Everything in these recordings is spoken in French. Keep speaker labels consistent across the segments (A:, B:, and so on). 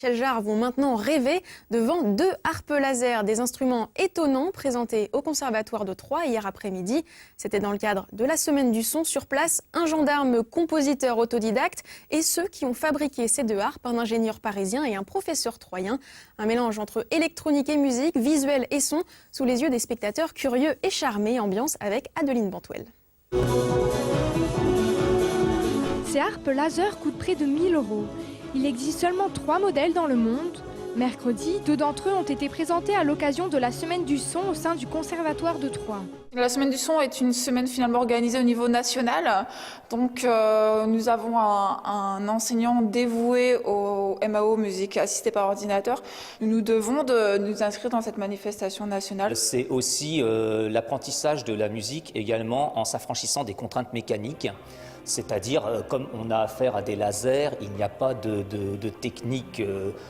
A: Michel Jarre vont maintenant rêver devant 2 harpes laser, des instruments étonnants présentés au Conservatoire de Troyes hier après-midi. C'était dans le cadre de la Semaine du Son. Sur place, un gendarme compositeur autodidacte et ceux qui ont fabriqué ces 2 harpes, un ingénieur parisien et un professeur troyen. Un mélange entre électronique et musique, visuel et son, sous les yeux des spectateurs curieux et charmés. Ambiance avec Adeline Bantuel.
B: Ces harpes laser coûtent près de 1 000 €. Il existe seulement 3 modèles dans le monde. Mercredi, 2 d'entre eux ont été présentés à l'occasion de la Semaine du Son au sein du Conservatoire de Troyes.
C: La Semaine du Son est une semaine finalement organisée au niveau national. Donc nous avons un enseignant dévoué au MAO, musique assistée par ordinateur. Nous devons de nous inscrire dans cette manifestation nationale.
D: C'est aussi l'apprentissage de la musique également en s'affranchissant des contraintes mécaniques. C'est-à-dire, comme on a affaire à des lasers, il n'y a pas de technique,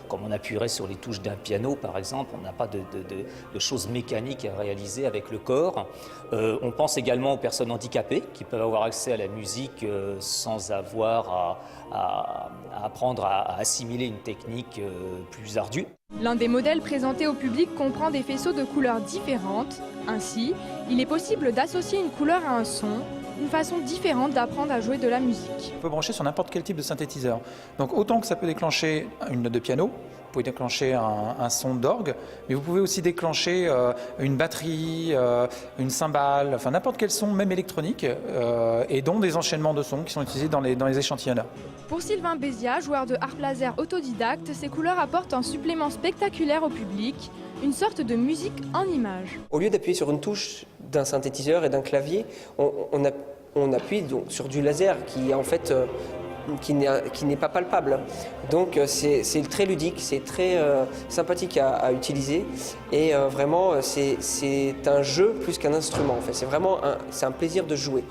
D: comme on appuierait sur les touches d'un piano par exemple, on n'a pas de choses mécaniques à réaliser avec le corps. On pense également aux personnes handicapées qui peuvent avoir accès à la musique sans avoir à apprendre à assimiler une technique plus ardue.
B: L'un des modèles présentés au public comprend des faisceaux de couleurs différentes. Ainsi, il est possible d'associer une couleur à un son, une façon différente d'apprendre à jouer de la musique.
E: On peut brancher sur n'importe quel type de synthétiseur. Donc autant que ça peut déclencher une note de piano, vous pouvez déclencher un son d'orgue, mais vous pouvez aussi déclencher une batterie, une cymbale, enfin n'importe quel son, même électronique, et dont des enchaînements de sons qui sont utilisés dans les échantillonneurs.
B: Pour Sylvain Bézia, joueur de harpe laser autodidacte, ces couleurs apportent un supplément spectaculaire au public, une sorte de musique en images.
F: Au lieu d'appuyer sur une touche d'un synthétiseur et d'un clavier, on appuie donc sur du laser qui en fait qui n'est pas palpable. Donc c'est très ludique, c'est très sympathique à utiliser et vraiment c'est un jeu plus qu'un instrument. En fait. C'est un plaisir de jouer.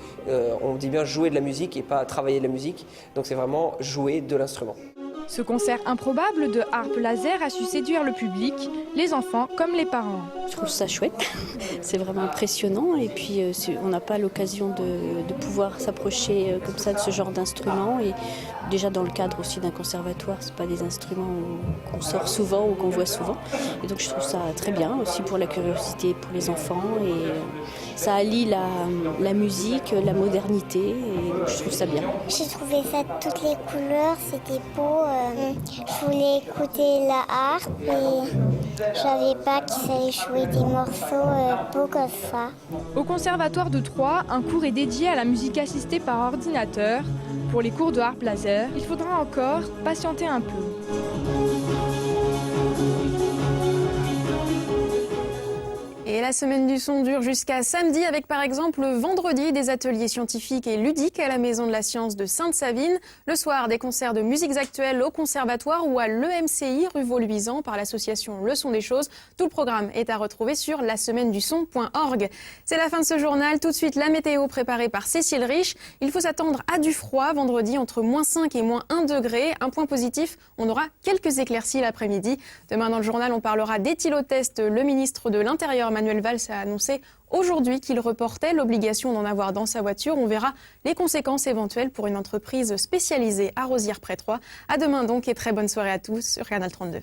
F: On dit bien jouer de la musique et pas travailler de la musique, donc c'est vraiment jouer de l'instrument.
B: Ce concert improbable de harpe laser a su séduire le public, les enfants comme les parents.
G: Je trouve ça chouette, c'est vraiment impressionnant et puis on n'a pas l'occasion de pouvoir s'approcher comme ça de ce genre d'instruments et déjà dans le cadre aussi d'un conservatoire, ce pas des instruments qu'on sort souvent ou qu'on voit souvent et donc je trouve ça très bien aussi pour la curiosité pour les enfants et ça allie la musique, la modernité et donc je trouve ça bien.
H: J'ai trouvé ça toutes les couleurs, c'était beau. Je voulais écouter la harpe et je savais pas qu'il fallait jouer des morceaux beaux comme ça.
B: Au Conservatoire de Troyes, un cours est dédié à la musique assistée par ordinateur. Pour les cours de harpe laser, il faudra encore patienter un peu.
A: Et la Semaine du Son dure jusqu'à samedi avec par exemple vendredi des ateliers scientifiques et ludiques à la Maison de la Science de Sainte-Savine. Le soir, des concerts de musiques actuelles au Conservatoire ou à l'EMCI rue Vauluisant par l'association Le Son des Choses. Tout le programme est à retrouver sur lasemainedusson.org. C'est la fin de ce journal. Tout de suite, la météo préparée par Cécile Rich. Il faut s'attendre à du froid vendredi entre -5 et -1 degré. Un point positif, on aura quelques éclaircies l'après-midi. Demain dans le journal, on parlera d'éthylotest. Le ministre de l'Intérieur, Manuel Valls, a annoncé aujourd'hui qu'il reportait l'obligation d'en avoir dans sa voiture. On verra les conséquences éventuelles pour une entreprise spécialisée à Rosières-près-Troyes. À demain donc et très bonne soirée à tous sur Canal 32.